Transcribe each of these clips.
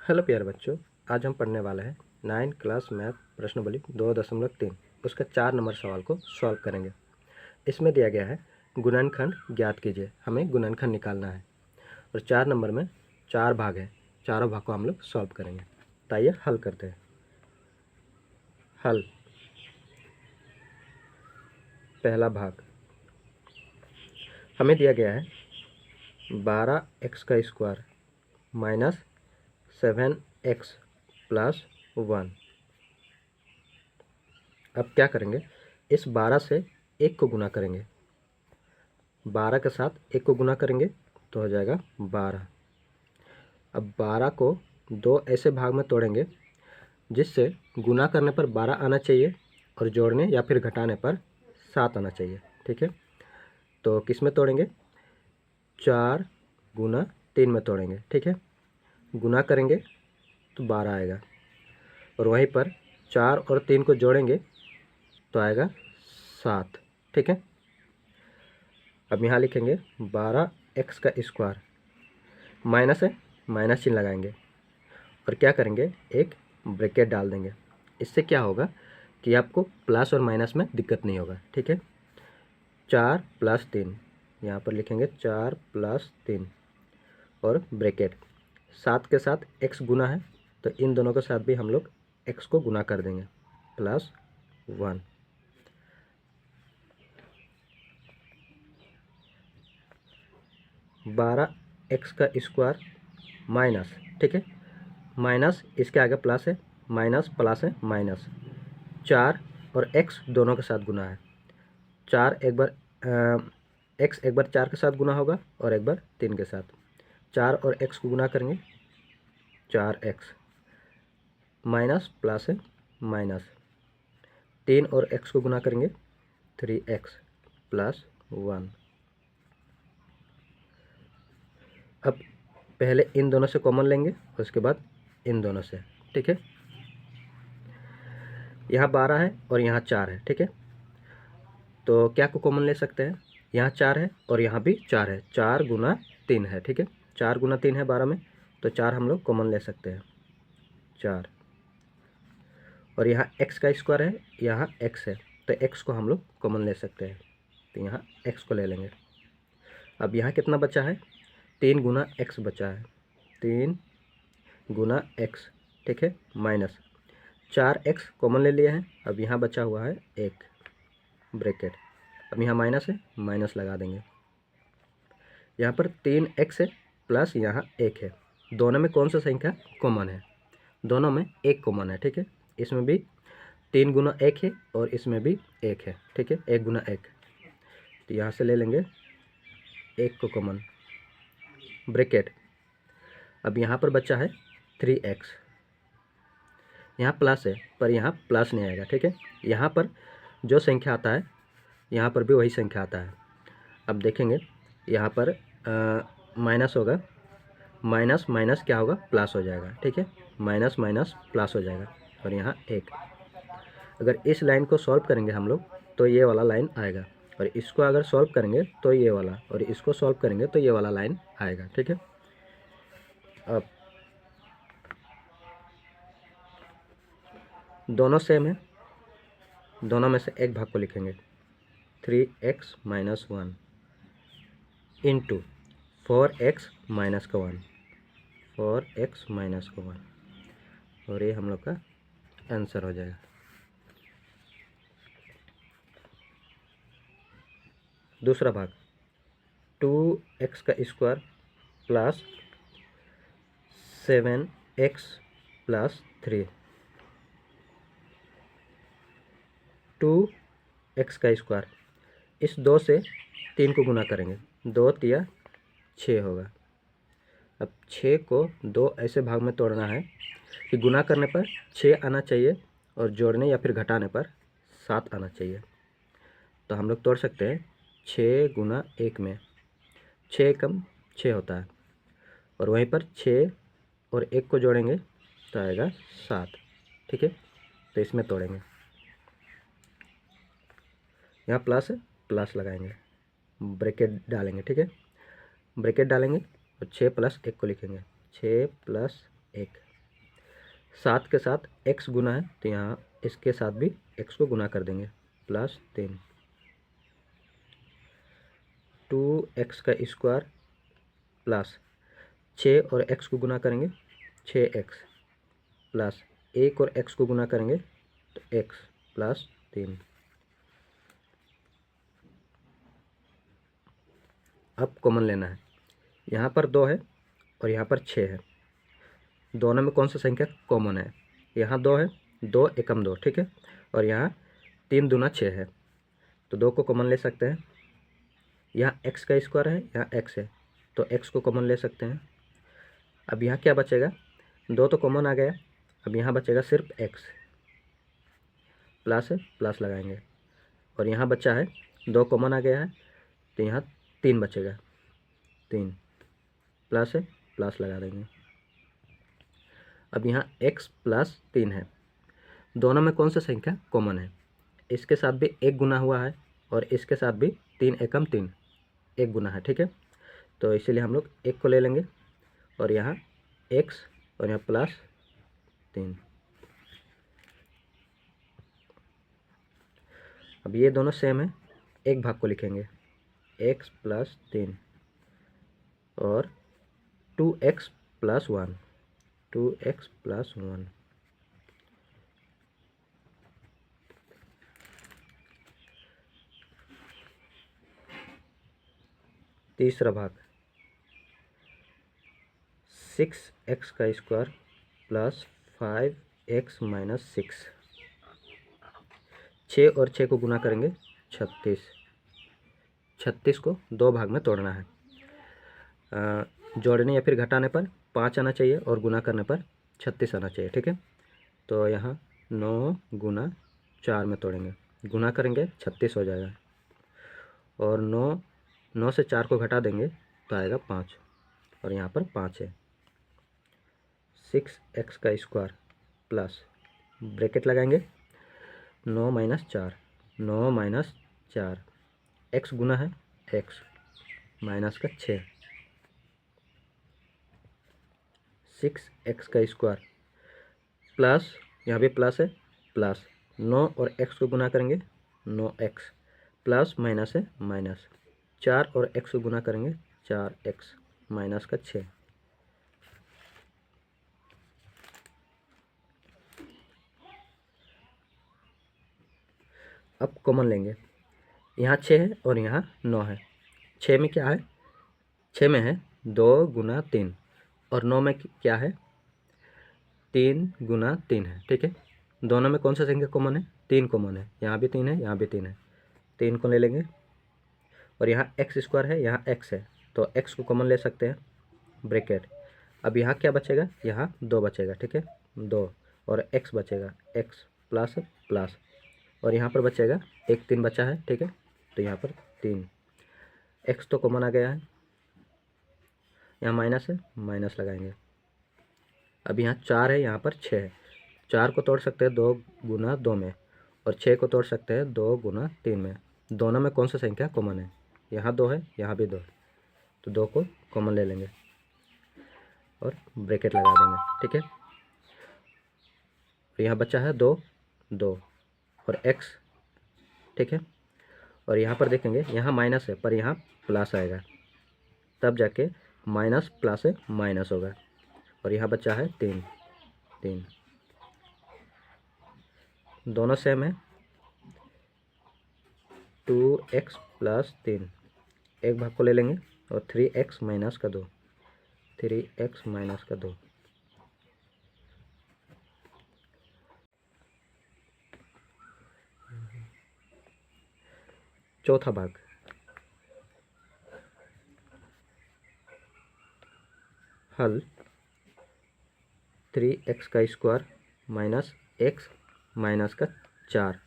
Hello प्यारे बच्चों, आज हम पढ़ने वाले हैं 9 क्लास मैथ प्रश्नावली 2.3 उसका 4 नंबर सवाल को सॉल्व करेंगे। इसमें दिया गया है गुणनखंड ज्ञात कीजिए। हमें गुणनखंड निकालना है और 4 नंबर में 4 भाग है। चारों भाग को हम लोग सॉल्व करेंगे। तो आइए हल करते हैं। हल। पहला भाग हमें दिया गया है 12x का स्क्वायर माइनस 7x प्लस 1। अब क्या करेंगे, इस 12 से 1 को गुना करेंगे। 12 के साथ 1 को गुना करेंगे तो हो जाएगा 12। अब 12 को दो ऐसे भाग में तोड़ेंगे जिससे गुना करने पर 12 आना चाहिए और जोड़ने या फिर घटाने पर 7 आना चाहिए। ठीक है, तो किस में तोड़ेंगे? 4 गुना 3 में तोड़ेंगे। ठीक है, गुना करेंगे तो 12 आएगा और वहीं पर 4 और 3 को जोड़ेंगे तो आएगा 7। ठीक है, अब यहाँ लिखेंगे 12x का स्क्वायर, माइनस है, माइनस चिन्ह लगाएंगे और क्या करेंगे, एक ब्रैकेट डाल देंगे। इससे क्या होगा कि आपको प्लस और माइनस में दिक्कत नहीं होगा। ठीक है, 4 + 3 यहाँ पर लिखेंगे 4 + 3 और ब्रैकेट 7 के साथ x गुना है तो इन दोनों के साथ भी हम लोग x को गुना कर देंगे +1। 12x का स्क्वायर माइनस, ठीक है, माइनस इसके आगे प्लस है, माइनस प्लस है, माइनस 4 और x दोनों के साथ गुना है। 4 एक बार x एक बार 4 के साथ गुना होगा और एक बार 3 के साथ। 4 और x को गुना करेंगे 4x, माइनस प्लस है, माइनस 3 और x को गुना करेंगे 3x +1। अब पहले इन दोनों से कॉमन लेंगे और उसके बाद इन दोनों से। ठीक है, यहाँ 12 है और यहाँ 4 है। ठीक है, तो क्या को कॉमन ले सकते हैं? यहाँ 4 है और यहाँ भी 4 है, 4 गुना 3 है। ठीक है, 4 गुना 3 है 12 में, तो 4 हम लोग कॉमन ले सकते हैं, 4। और यहाँ x का स्क्वायर है, यहाँ x है, तो x को हम लोग कॉमन ले सकते हैं, तो यहाँ x को ले लेंगे। अब यहाँ कितना बचा है? 3 गुना x बचा है, 3 गुना x। ठीक है, माइनस 4x कॉमन ले लिया है। अब यहाँ बचा हुआ है 1 ब्रैकेट। अब यहाँ माइनस है, माइनस लगा देंगे। यहाँ पर 3x है प्लस यहाँ 1 है। दोनों में कौन सा संख्या कॉमन है? दोनों में 1 कॉमन है। ठीक है, इसमें भी 3 गुना 1 है और इसमें भी 1 है। ठीक है, 1 गुना 1, तो यहाँ से ले लेंगे 1 को कॉमन, ब्रैकेट। अब यहाँ पर बचा है 3x, यहाँ प्लस है पर यहाँ प्लस नहीं आएगा। ठीक है, यहाँ पर जो संख्या आता है यहाँ पर भी वही संख्या आता है। अब देखेंगे यहाँ पर माइनस होगा, माइनस माइनस क्या होगा, प्लस हो जाएगा। ठीक है, माइनस माइनस प्लस हो जाएगा और यहाँ 1। अगर इस लाइन को सॉल्व करेंगे हम लोग तो ये वाला लाइन आएगा, और इसको अगर सॉल्व करेंगे तो ये वाला, और इसको सॉल्व करेंगे तो ये वाला लाइन आएगा। ठीक है, अब दोनों सेम है, दोनों में से एक भाग को लिखेंगे 3x - 1 इंटू 4x - 1, 4x - 1, और ये हम लोग का आंसर हो जाएगा। दूसरा भाग 2x का स्क्वायर प्लस 7x + 3, 2x का स्क्वायर, इस 2 से 3 को गुना करेंगे, 2 तिया 6 होगा। अब 6 को 2 ऐसे भाग में तोड़ना है कि गुना करने पर 6 आना चाहिए और जोड़ने या फिर घटाने पर 7 आना चाहिए। तो हम लोग तोड़ सकते हैं 6 गुना 1 में, 6 कम 6 होता है, और वहीं पर 6 और 1 को जोड़ेंगे तो आएगा 7। ठीक है, तो इसमें तोड़ेंगे, यहाँ प्लस है, प्लस लगाएंगे, ब्रैकेट डालेंगे। ठीक है, ब्रैकेट डालेंगे और 6 + 1 को लिखेंगे, 6 + 1 7 के साथ x गुना है तो यहाँ इसके साथ भी x को गुना कर देंगे, प्लस 3। 2x का स्क्वायर प्लस 6 और x को गुना करेंगे 6x प्लस 1 और x को गुना करेंगे तो x प्लस 3। अब कॉमन लेना है। यहाँ पर 2 है और यहाँ पर 6 है। दोनों में कौन सा संख्या कॉमन है? यहाँ 2 है, 2 एकम 2, ठीक है। और यहाँ 3 दूना 6 है, तो 2 को कॉमन ले सकते हैं। यहाँ x का स्क्वायर है, यहाँ x है, तो x को कॉमन ले सकते हैं। अब यहाँ क्या बचेगा? 2 तो कॉमन आ गया, अब यहाँ बचेगा सिर्फ x, प्लस है, प्लस लगाएंगे। और यहाँ बचा है 2 कॉमन आ गया है, तो यहाँ 3 बचेगा, 3 प्लस है, प्लस लगा देंगे। अब यहाँ x प्लस 3 है। दोनों में कौन सा संख्या कॉमन है? इसके साथ भी 1 गुना हुआ है और इसके साथ भी 3 एकम 3 1 गुना है, ठीक है। तो इसीलिए हम लोग 1 को ले लेंगे और यहाँ x और यहाँ प्लस 3। अब ये दोनों सेम है, एक भाग को लिखेंगे x प्लस 3 और 2x प्लस 1, 2x प्लस 1। तीसरा भाग 6x का स्क्वायर प्लस 5x माइनस 6। 6 और 6 को गुना करेंगे 36। 36 को 2 भाग में तोड़ना है। जोड़ने या फिर घटाने पर 5 आना चाहिए और गुना करने पर 36 आना चाहिए, ठीक है। तो यहाँ 9 गुना 4 में तोड़ेंगे, गुना करेंगे 36 हो जाएगा। और 9 से 4 को घटा देंगे तो आएगा 5 और यहाँ पर 5 है। 6x का स्क्वायर प्लस ब्रैकेट लगाएंगे 9 माइनस 4, 9 माइनस 4, x गुना है x माइनस का 6। 6x का स्क्वायर प्लस, यहाँ भी प्लस है, प्लस 9 और x को गुना करेंगे 9x प्लस माइनस है माइनस 4 और x को गुना करेंगे 4x माइनस का 6। अब कॉमन लेंगे, यहाँ 6 है और यहाँ 9 है। 6 में क्या है? 6 में है 2 गुना 3 और 9 में क्या है? 3 गुना 3 है, ठीक है। दोनों में कौन सा संख्या कॉमन है? 3 कॉमन है, यहाँ भी 3 है, यहाँ भी 3 है, 3 को ले लेंगे। और यहाँ एक्स स्क्वायर है, यहाँ x है, तो x को कॉमन ले सकते हैं, ब्रैकेट। अब यहाँ क्या बचेगा? यहाँ 2 बचेगा, ठीक है, 2 और x बचेगा, x प्लस प्लस। और यहाँ पर बचेगा 1 3 बचा है, ठीक है, तो यहाँ पर 3, x तो कॉमन आ गया है, यहाँ माइनस है, माइनस लगाएंगे। अब यहाँ 4 है, यहाँ पर 6 है। 4 को तोड़ सकते हैं 2 गुना 2 में और 6 को तोड़ सकते हैं 2 गुना 3 में। दोनों में कौन सा संख्या कॉमन है? यहाँ 2 है, यहाँ भी 2 है, तो 2 को कॉमन ले लेंगे और ब्रैकेट लगा देंगे, ठीक है। यहाँ बचा है 2 2 और x, ठीक है। और यहाँ पर देखेंगे, यहाँ माइनस है पर यहाँ प्लस आएगा, तब जाके माइनस प्लस से माइनस होगा। और यहाँ बचा है 3 3, दोनों सेम है। 2x प्लस 3, एक भाग को ले लेंगे और 3x माइनस का 2, 3x माइनस का 2। चौथा भाग हल 3x का स्क्वायर माइनस x माइनस का 4,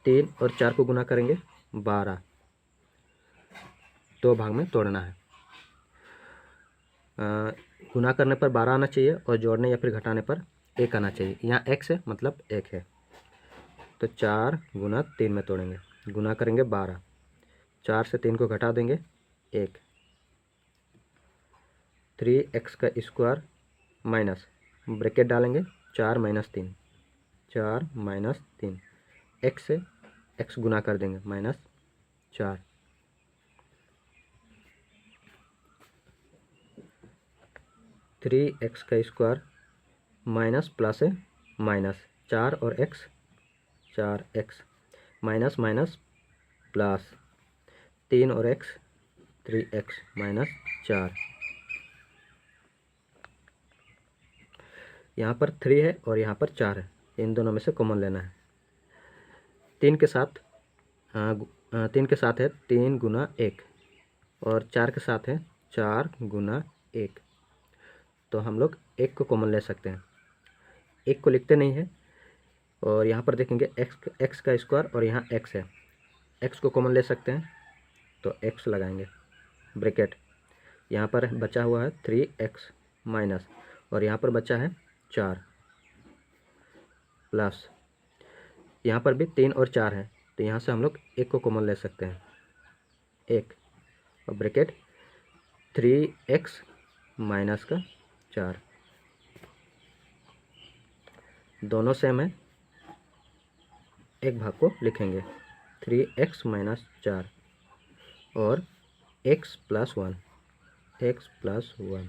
3 और 4 को गुना करेंगे 12, 2 भाग में तोड़ना है। गुना करने पर 12 आना चाहिए और जोड़ने या फिर घटाने पर 1 आना चाहिए। यहाँ x है मतलब 1 है, तो 4 गुना 3 में तोड़ेंगे, गुना करेंगे 12, 4 से 3 को घटा देंगे 1। 3x का स्क्वायर माइनस ब्रैकेट डालेंगे, 4 माइनस 3, 4 माइनस 3, एक्स से एक्स गुना कर देंगे, -4, 3x का स्क्वायर माइनस प्लस है माइनस, 4 और x, 4x minus minus plus, 3 और x, 3x -4। यहाँ पर 3 है और यहाँ पर 4 है, इन दोनों में से कॉमन लेना है। 3 के साथ 3 के साथ है 3 गुना 1 और 4 के साथ है 4 गुना 1, तो हम लोग 1 को कॉमन ले सकते हैं। 1 को लिखते नहीं है और यहाँ पर देखेंगे x का स्क्वायर और यहाँ x है, x को कॉमन ले सकते हैं तो x लगाएंगे, ब्रैकेट, यहाँ पर बचा हुआ है 3x माइनस और यहाँ पर बचा है 4 प्लस, यहाँ पर भी 3 और 4 है तो यहाँ से हम लोग 1 को कॉमन ले सकते हैं, 1 और ब्रैकेट 3x माइनस का 4, दोनों सेम है, एक भाग को लिखेंगे 3x माइनस 4 और x प्लस 1, x प्लस 1